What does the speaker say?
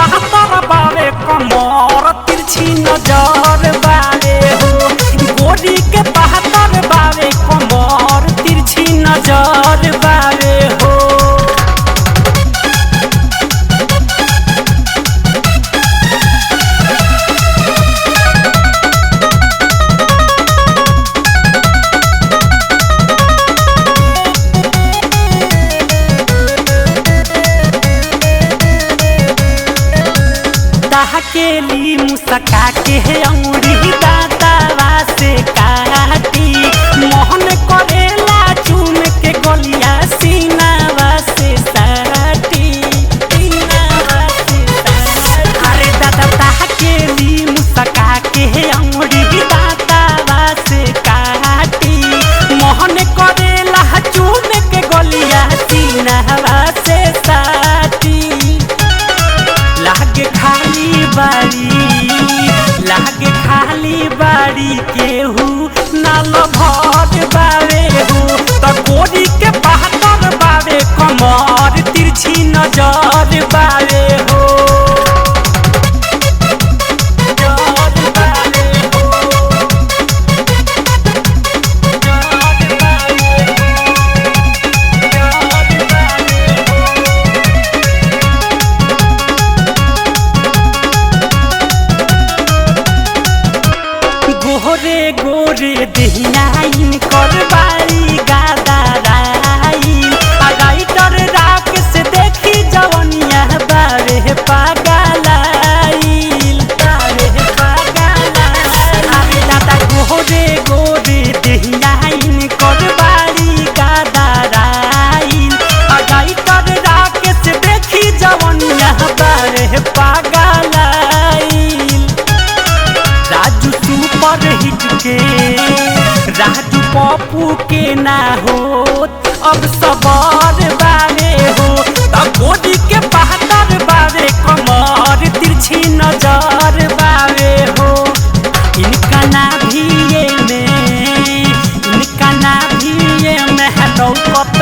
बहत्तर बावे कमर तिरछी नजर बावे हो। गोरी के बहत्तर बावे कमर तिरछी नजर बावे हो। केली मुसका के अंगुरी दातावा से काटी मोहन करेला चूम के गलिया सीनावा से साटी सीनावा से साटी। अरे दादा केली मुसका के अंगुरी दातावा से काटी मोहन करेला चूम के गलिया सीनावा से साटी। लागे खाली बाड़ी केहू नाल भर बावे हो। त गोरी के बहत्तर बावे कमर तिरछी नजर बावे हो। गोरे गोरे देहियाइन करबारी गादाराइन राइटर राख से देखी जवनिया बारे पागलाइल बारे पागलाइल। अरे दादा गोरे गोरे देहियाइन करबारी गादाराइन राइटर राख से देखी जवनिया बारे पागलाइल। राजू सुपर हिट के राजू पप्पू के ना होत अब सबर बावे हो। त गोरी के बहत्तर बावे कमर तिरछी नजर बावे हो। इनका ना भी ये में लौकत